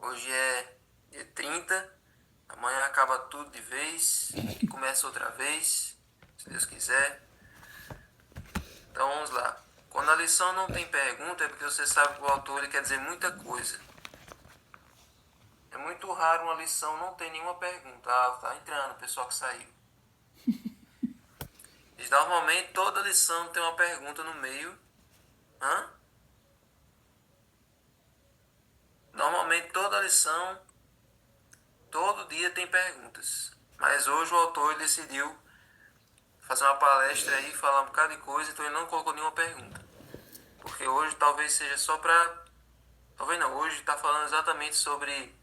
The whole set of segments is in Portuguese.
Hoje é dia 30. Amanhã acaba tudo de vez e começa outra vez, se Deus quiser. Então vamos lá. Quando a lição não tem pergunta é porque você sabe que o autor ele quer dizer muita coisa. É muito raro uma lição não ter nenhuma pergunta. Ah, tá entrando o pessoal que saiu. Normalmente toda lição tem uma pergunta no meio. Hã? Normalmente toda lição, todo dia tem perguntas. Mas hoje o autor decidiu fazer uma palestra aí, falar um bocado de coisa, então ele não colocou nenhuma pergunta. Porque hoje talvez seja só para... Talvez não, hoje está falando exatamente sobre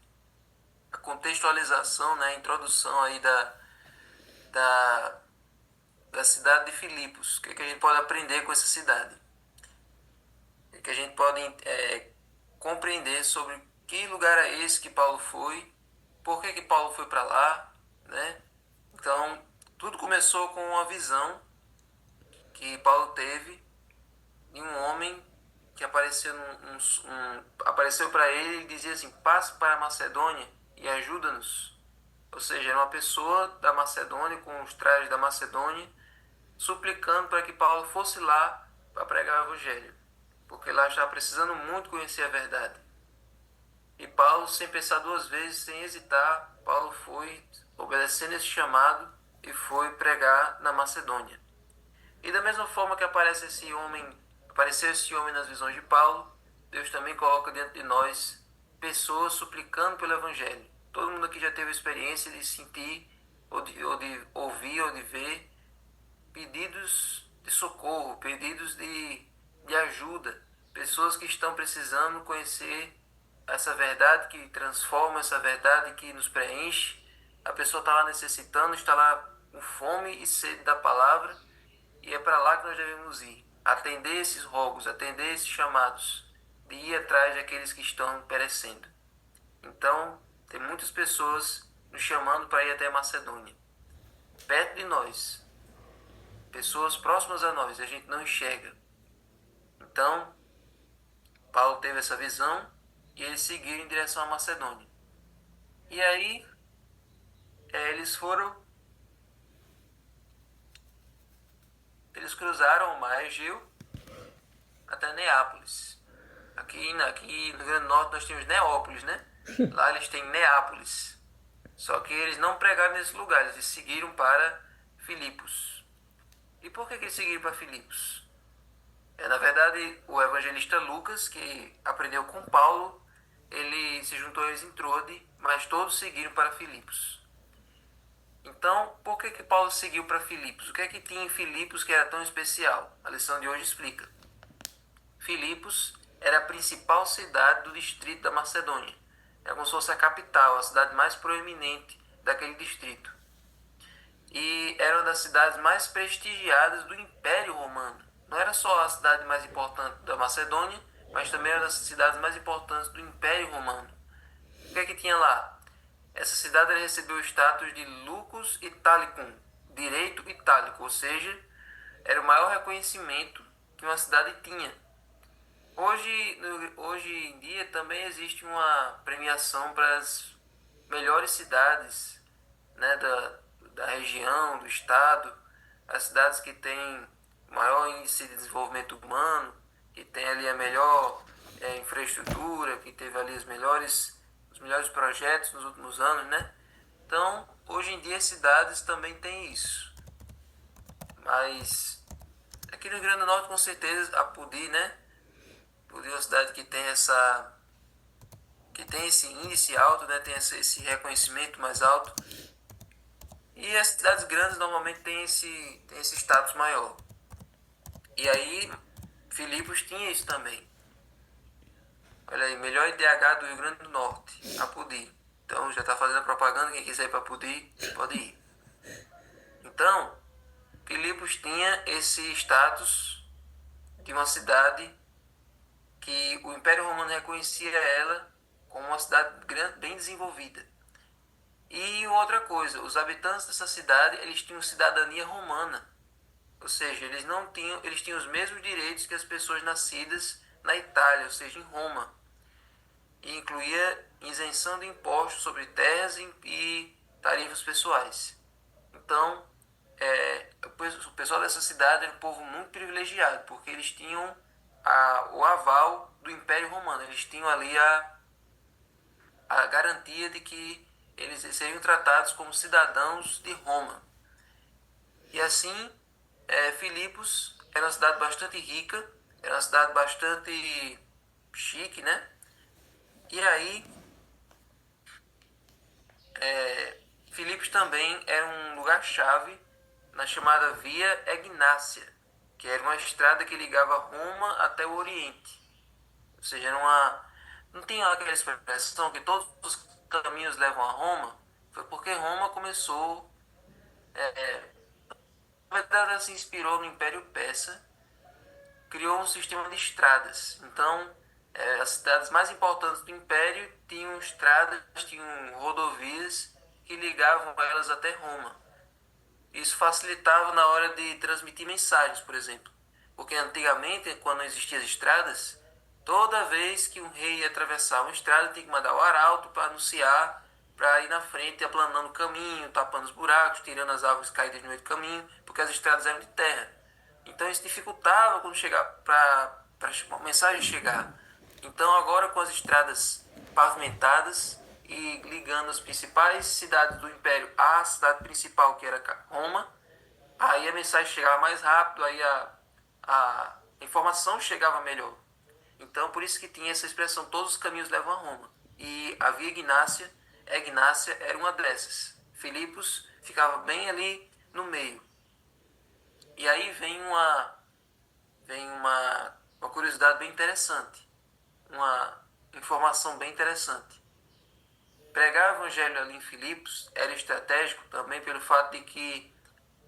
a contextualização, né, a introdução aí da, da cidade de Filipos. O que a gente pode aprender com essa cidade? O que a gente pode compreender sobre que lugar é esse que Paulo foi, por que Paulo foi para lá, né? Então, tudo começou com uma visão que Paulo teve de um homem que apareceu para ele e dizia assim: passe para a Macedônia e ajuda-nos. Ou seja, era uma pessoa da Macedônia com os trajes da Macedônia suplicando para que Paulo fosse lá para pregar o evangelho, porque lá estava precisando muito conhecer a verdade. E Paulo, sem pensar duas vezes, sem hesitar, Paulo foi obedecendo esse chamado e foi pregar na Macedônia. E da mesma forma que apareceu esse homem nas visões de Paulo, Deus também coloca dentro de nós pessoas suplicando pelo Evangelho. Todo mundo aqui já teve a experiência de sentir, ou de ouvir, ou de ver pedidos de socorro, pedidos de ajuda, pessoas que estão precisando conhecer essa verdade que transforma, essa verdade que nos preenche. A pessoa está lá necessitando, está lá com fome e sede da palavra, e é para lá que nós devemos ir, atender esses rogos, atender esses chamados, de ir atrás daqueles que estão perecendo. Então, tem muitas pessoas nos chamando para ir até a Macedônia, perto de nós, pessoas próximas a nós, a gente não enxerga. Então, Paulo teve essa visão e eles seguiram em direção à Macedônia. E aí, eles cruzaram o mar Egeu até Neápolis. Aqui no Rio Grande do Norte nós temos Neópolis, né? Lá eles têm Neápolis. Só que eles não pregaram nesse lugar, eles seguiram para Filipos. E por que eles seguiram para Filipos? Na verdade, o evangelista Lucas, que aprendeu com Paulo, ele se juntou a eles em Trode, mas todos seguiram para Filipos. Então, por que Paulo seguiu para Filipos? O que é que tinha em Filipos que era tão especial? A lição de hoje explica. Filipos era a principal cidade do distrito da Macedônia. Era como se fosse a capital, a cidade mais proeminente daquele distrito. E era uma das cidades mais prestigiadas do Império Romano. Não era só a cidade mais importante da Macedônia, mas também era uma das cidades mais importantes do Império Romano. O que é que tinha lá? Essa cidade recebeu o status de Lucus Italicum, direito itálico, ou seja, era o maior reconhecimento que uma cidade tinha. Hoje em dia também existe uma premiação para as melhores cidades, né, da região, do estado, as cidades que têm maior índice de desenvolvimento humano, que tem ali a melhor infraestrutura, que teve ali os melhores projetos nos últimos anos, né? Então, hoje em dia as cidades também têm isso. Mas aqui no Rio Grande do Norte, com certeza, a Pudi, né? Pudi é uma cidade que tem esse índice alto, né? Tem esse reconhecimento mais alto. E as cidades grandes normalmente têm esse status maior. E aí, Filipos tinha isso também. Olha aí, melhor IDH do Rio Grande do Norte, a Pudi. Então já está fazendo a propaganda, quem quiser ir para Pudi, pode ir. Então, Filipos tinha esse status de uma cidade que o Império Romano reconhecia ela como uma cidade grande, bem desenvolvida. E outra coisa, os habitantes dessa cidade, eles tinham cidadania romana. Ou seja, eles tinham os mesmos direitos que as pessoas nascidas na Itália, ou seja, em Roma. e incluía isenção de impostos sobre terras e tarifas pessoais. Então, o pessoal dessa cidade era um povo muito privilegiado, porque eles tinham o aval do Império Romano. Eles tinham ali a garantia de que eles seriam tratados como cidadãos de Roma. E assim, Filipos era uma cidade bastante rica, era uma cidade bastante chique, né? E aí, Filipos também era um lugar-chave na chamada Via Egnácia, que era uma estrada que ligava Roma até o Oriente. Ou seja, era uma... Não tem aquela expressão que todos os caminhos levam a Roma? Foi porque Roma começou... Na verdade, ela se inspirou no Império Persa, criou um sistema de estradas. Então, as cidades mais importantes do Império tinham estradas, tinham rodovias que ligavam elas até Roma. Isso facilitava na hora de transmitir mensagens, por exemplo. Porque antigamente, quando não existiam as estradas, toda vez que um rei ia atravessar uma estrada, tinha que mandar o arauto para anunciar, para ir na frente, aplanando o caminho, tapando os buracos, tirando as árvores caídas no meio do caminho, porque as estradas eram de terra. Então isso dificultava quando chegar para a mensagem chegar. Então agora com as estradas pavimentadas e ligando as principais cidades do Império à cidade principal, que era Roma, aí a mensagem chegava mais rápido, aí a informação chegava melhor. Então por isso que tinha essa expressão, todos os caminhos levam a Roma. E a Via Egnácia era uma dessas. Filipos ficava bem ali no meio. E aí vem uma curiosidade bem interessante, uma informação bem interessante. Pregar o evangelho ali em Filipos era estratégico também pelo fato de que,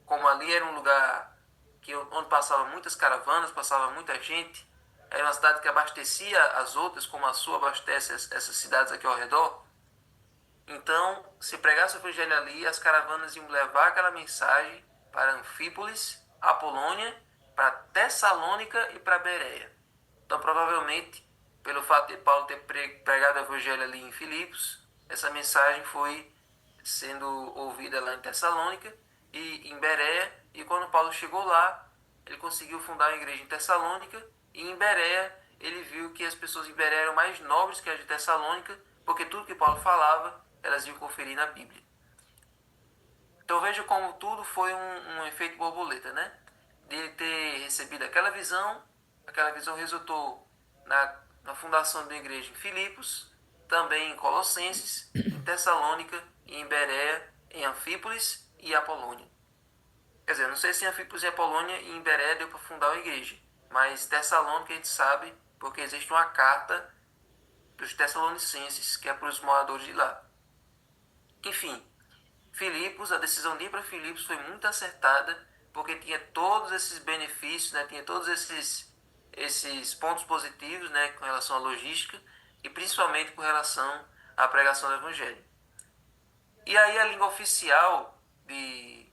como ali era um lugar onde passavam muitas caravanas, passava muita gente, era uma cidade que abastecia as outras, como a sua abastece essas cidades aqui ao redor. Então, se pregasse o evangelho ali, as caravanas iam levar aquela mensagem para Anfípolis, Apolônia, para Tessalônica e para Bereia. Então, provavelmente, pelo fato de Paulo ter pregado o evangelho ali em Filipos, essa mensagem foi sendo ouvida lá em Tessalônica e em Bereia, e quando Paulo chegou lá, ele conseguiu fundar uma igreja em Tessalônica, e em Bereia ele viu que as pessoas em Bereia eram mais nobres que as de Tessalônica, porque tudo que Paulo falava, elas iam conferir na Bíblia. Então veja como tudo foi um efeito borboleta, né? De ele ter recebido aquela visão resultou na fundação da igreja em Filipos, também em Colossenses, em Tessalônica, em Bereia, em Anfípolis e Apolônia. Quer dizer, não sei se em Anfípolis e Apolônia e em Bereia deu para fundar uma igreja, mas Tessalônica a gente sabe porque existe uma carta dos Tessalonicenses, que é para os moradores de lá. Enfim, Filipos, a decisão de ir para Filipos foi muito acertada, porque tinha todos esses benefícios, né? Tinha todos esses pontos positivos, né? Com relação à logística e principalmente com relação à pregação do Evangelho. E aí a língua oficial de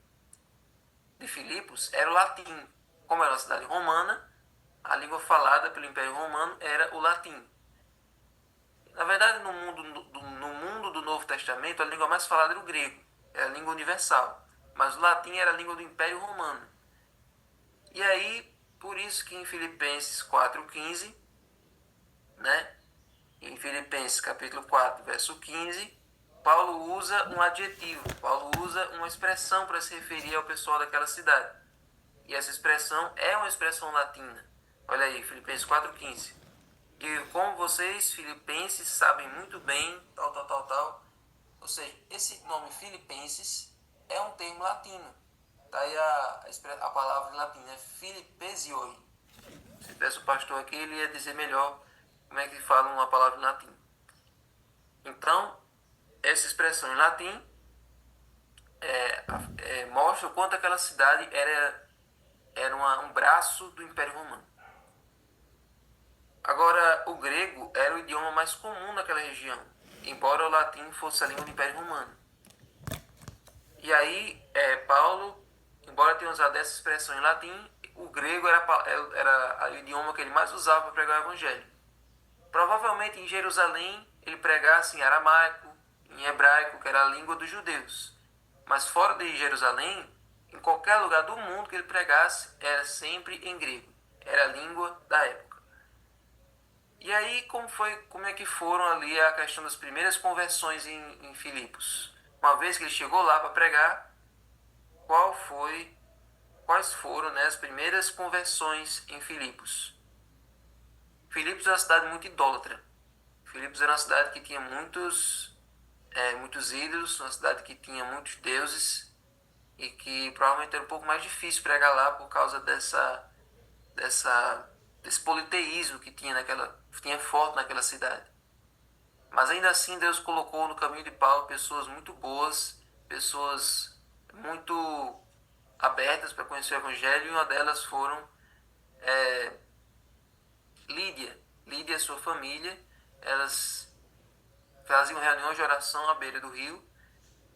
Filipos era o latim. Como era uma cidade romana, a língua falada pelo Império Romano era o latim. Na verdade, no mundo do Novo Testamento, a língua mais falada era o grego, era a língua universal. Mas o latim era a língua do Império Romano. E aí, por isso que em Filipenses 4,15, né? Em Filipenses capítulo 4, verso 15, Paulo usa um adjetivo, Paulo usa uma expressão para se referir ao pessoal daquela cidade. E essa expressão é uma expressão latina. Olha aí, Filipenses 4,15. E como vocês, filipenses, sabem muito bem, tal. Ou seja, esse nome Filipenses é um termo latino. Daí a palavra em latim é Filipesioi. Se tivesse o pastor aqui, ele ia dizer melhor como é que fala uma palavra em latim. Então, essa expressão em latim mostra o quanto aquela cidade era um braço do Império Romano. Agora, o grego era o idioma mais comum naquela região, embora o latim fosse a língua do Império Romano. E aí, Paulo, embora tenha usado essa expressão em latim, o grego era o idioma que ele mais usava para pregar o Evangelho. Provavelmente em Jerusalém ele pregasse em aramaico, em hebraico, que era a língua dos judeus. Mas fora de Jerusalém, em qualquer lugar do mundo que ele pregasse, era sempre em grego. Era a língua da época. E aí, como é que foram ali a questão das primeiras conversões em Filipos? Uma vez que ele chegou lá para pregar, quais foram, né, as primeiras conversões em Filipos? Filipos era uma cidade muito idólatra. Filipos era uma cidade que tinha muitos ídolos, uma cidade que tinha muitos deuses e que provavelmente era um pouco mais difícil pregar lá por causa desse politeísmo que tinha forte naquela cidade. Mas ainda assim Deus colocou no caminho de Paulo pessoas muito boas, pessoas muito abertas para conhecer o Evangelho, e uma delas foram Lídia. Lídia e sua família. Elas faziam reuniões de oração à beira do rio,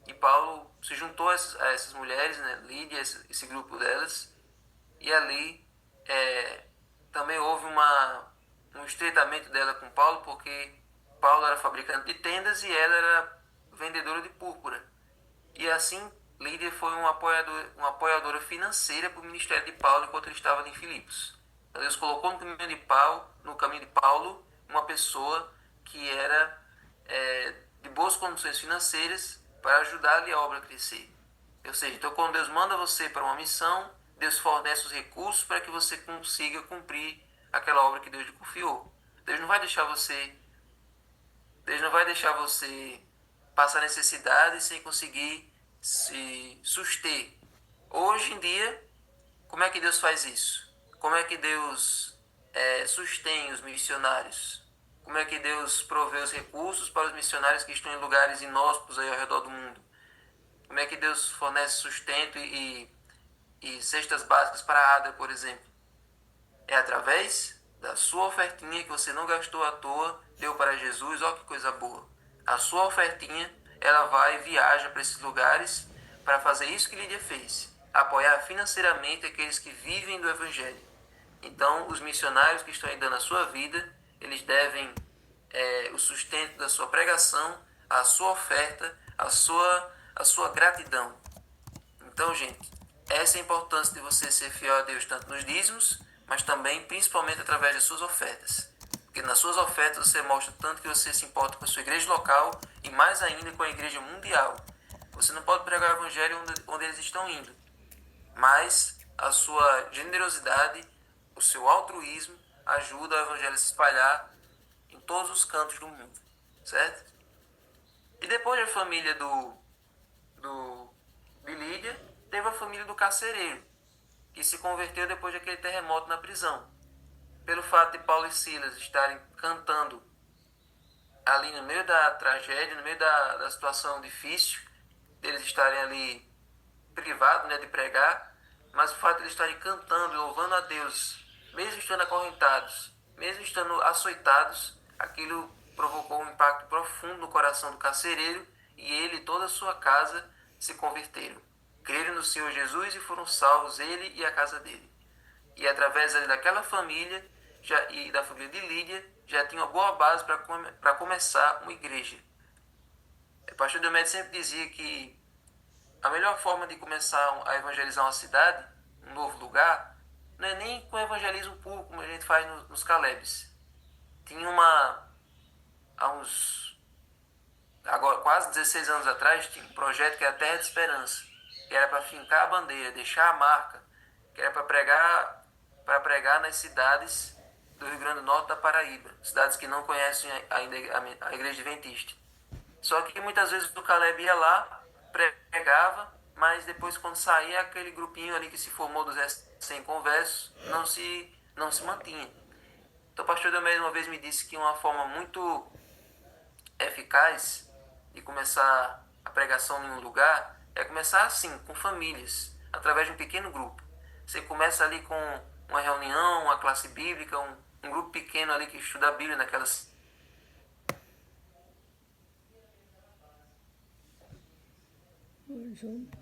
e Paulo se juntou a essas mulheres, né, Lídia, esse grupo delas, e ali também houve um estreitamento dela com Paulo, porque Paulo era fabricante de tendas e ela era vendedora de púrpura. E assim, Lídia foi uma apoiadora financeira para o ministério de Paulo enquanto ele estava ali em Filipos. Então, Deus colocou no caminho de Paulo uma pessoa que era de boas condições financeiras para ajudar ali a obra a crescer. Ou seja, então quando Deus manda você para uma missão, Deus fornece os recursos para que você consiga cumprir aquela obra que Deus lhe confiou. Deus não vai deixar você, Deus não vai deixar você passar necessidade sem conseguir se suster. Hoje em dia, como é que Deus faz isso? Como é que Deus sustém os missionários? Como é que Deus provê os recursos para os missionários que estão em lugares inóspitos aí ao redor do mundo? Como é que Deus fornece sustento e cestas básicas para a ADA, por exemplo? É através da sua ofertinha que você não gastou à toa, deu para Jesus, ó que coisa boa. A sua ofertinha, ela vai e viaja para esses lugares para fazer isso que Lídia fez, apoiar financeiramente aqueles que vivem do Evangelho. Então, os missionários que estão aí dando a sua vida, eles devem o sustento da sua pregação, a sua oferta, a sua gratidão. Então, gente, essa é a importância de você ser fiel a Deus tanto nos dízimos, mas também, principalmente, através das suas ofertas. Porque nas suas ofertas você mostra tanto que você se importa com a sua igreja local e mais ainda com a igreja mundial. Você não pode pregar o evangelho onde eles estão indo, mas a sua generosidade, o seu altruísmo ajuda o evangelho a se espalhar em todos os cantos do mundo, certo? E depois da família de Lídia, teve a família do carcereiro, que se converteu depois daquele terremoto na prisão. Pelo fato de Paulo e Silas estarem cantando ali no meio da tragédia, no meio da situação difícil, deles estarem ali privados, né, de pregar, mas o fato de eles estarem cantando e louvando a Deus, mesmo estando acorrentados, mesmo estando açoitados, aquilo provocou um impacto profundo no coração do carcereiro, e ele e toda a sua casa se converteram. Creram no Senhor Jesus e foram salvos ele e a casa dele. E através daquela família e da família de Lídia, já tinha uma boa base para começar uma igreja. O pastor Diomedes sempre dizia que a melhor forma de começar a evangelizar uma cidade, um novo lugar, não é nem com evangelismo público, como a gente faz nos Calebs. Tinha agora quase 16 anos atrás, tinha um projeto que era a Terra de Esperança, que era para fincar a bandeira, deixar a marca, que era para pregar nas cidades do Rio Grande do Norte e da Paraíba, cidades que não conhecem ainda a Igreja Adventista. Só que muitas vezes o Caleb ia lá, pregava, mas depois quando saía aquele grupinho ali que se formou dos sem conversos, não se mantinha. Então o pastor Delmeiro uma vez me disse que uma forma muito eficaz de começar a pregação em um lugar é começar assim, com famílias, através de um pequeno grupo. Você começa ali com uma reunião, uma classe bíblica, um grupo pequeno ali que estuda a Bíblia naquelas. Junto.